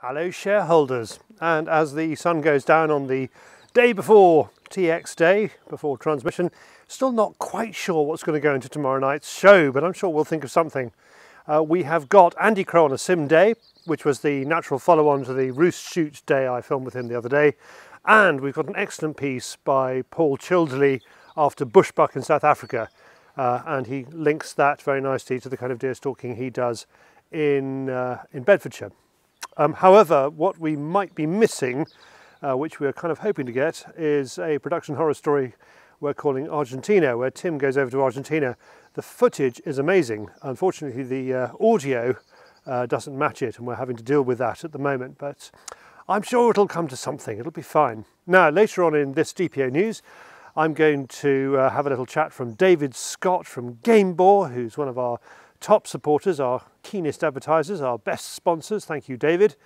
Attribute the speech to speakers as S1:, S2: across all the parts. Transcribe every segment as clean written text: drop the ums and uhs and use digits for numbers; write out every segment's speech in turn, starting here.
S1: Hello shareholders, and as the sun goes down on the day before TX day, before transmission, still not quite sure what's going to go into tomorrow night's show, but I'm sure we'll think of something. We have got Andy Crow on a sim day, which was the natural follow-on to the Roost Shoot day I filmed with him the other day, and we've got an excellent piece by Paul Childerley after bushbuck in South Africa, and he links that very nicely to the kind of deer stalking he does in Bedfordshire. However, what we might be missing, which we're kind of hoping to get, is a production horror story we're calling Argentina, where Tim goes over to Argentina. The footage is amazing. Unfortunately, the audio doesn't match it, and we're having to deal with that at the moment, but I'm sure it'll come to something. It'll be fine. Now, later on in this DPO news, I'm going to have a little chat from David Scott from Gamebore, who's one of our top supporters, our keenest advertisers, our best sponsors. Thank you, David.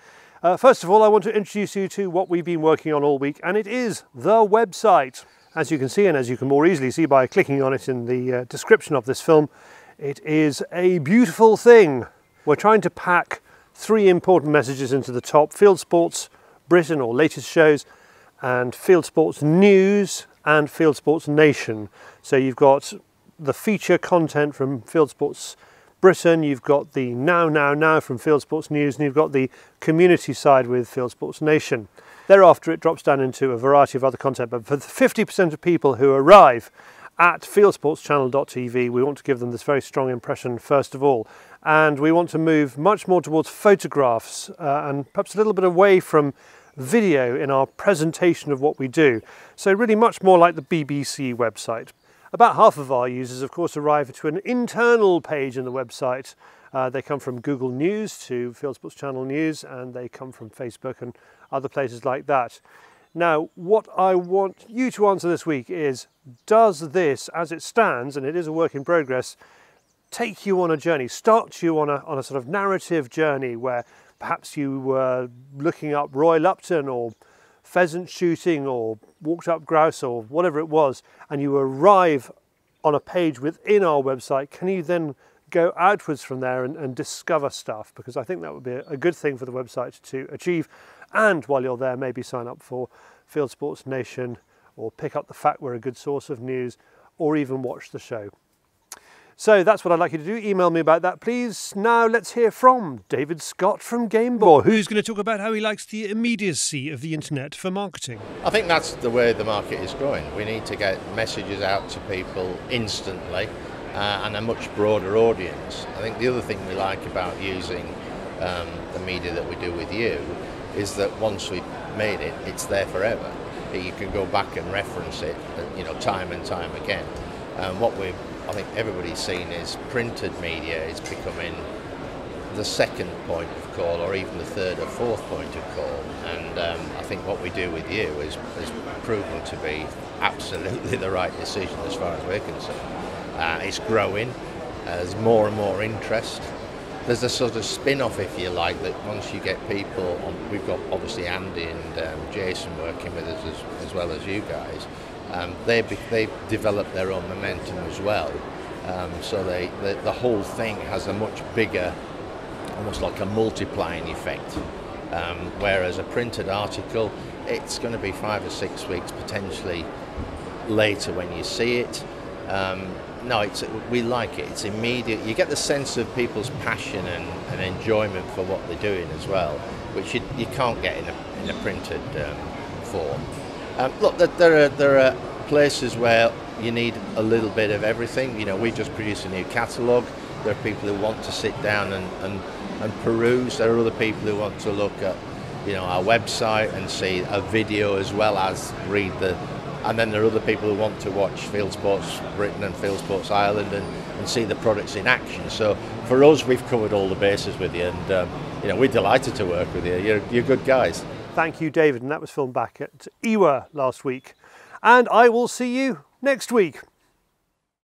S1: First of all, I want to introduce you to what we've been working on all week, and it is the website. As you can see, and as you can more easily see by clicking on it in the description of this film, it is a beautiful thing. We're trying to pack three important messages into the top: Field Sports Britain, or latest shows, and Field Sports News, and Field Sports Nation. So you've got the feature content from Field Sports Britain, you've got the now from Field Sports News, and you've got the community side with Field Sports Nation. Thereafter it drops down into a variety of other content, but for the 50% of people who arrive at fieldsportschannel.tv, we want to give them this very strong impression first of all, and we want to move much more towards photographs and perhaps a little bit away from video in our presentation of what we do. So really much more like the BBC website. About half of our users, of course, arrive to an internal page in the website. They come from Google News to Field Sports Channel News, and they come from Facebook and other places like that. Now, what I want you to answer this week is, does this, as it stands, and it is a work in progress, take you on a journey, start you on a sort of narrative journey where perhaps you were looking up Roy Lupton or pheasant shooting or walked up grouse or whatever it was, and you arrive on a page within our website? Can you then go outwards from there and discover stuff? Because I think that would be a good thing for the website to achieve. And while you're there, maybe sign up for Field Sports Nation, or pick up the fact we're a good source of news, or even watch the show. So that's what I'd like you to do. Email me about that, please. Now let's hear from David Scott from Gamebore, who's going to talk about how he likes the immediacy of the internet for marketing.
S2: I think that's the way the market is going. We need to get messages out to people instantly and a much broader audience. I think the other thing we like about using the media that we do with you is that once we've made it, it's there forever. You can go back and reference it, time and time again. I think everybody's seen is printed media is becoming the second point of call, or even the third or fourth point of call. And I think what we do with you is proven to be absolutely the right decision as far as we're concerned. It's growing. There's more and more interest. There's a sort of spin-off, if you like, that once you get people on, we've got obviously Andy and Jason working with us as well as you guys. They've developed their own momentum as well, so the whole thing has a much bigger, almost like a multiplying effect, whereas a printed article, it's going to be 5 or 6 weeks potentially later when you see it. No, we like it. It's immediate. You get the sense of people's passion and enjoyment for what they're doing as well, which you can't get in a printed form. Look, there are places where you need a little bit of everything. We just produced a new catalogue. There are people who want to sit down and peruse. There are other people who want to look at, our website and see a video as well as read and then there are other people who want to watch Field Sports Britain and Field Sports Ireland and see the products in action. So for us, we've covered all the bases with you, and we're delighted to work with you. You're good guys.
S1: Thank you, David, and that was filmed back at EWA last week. And I will see you next week.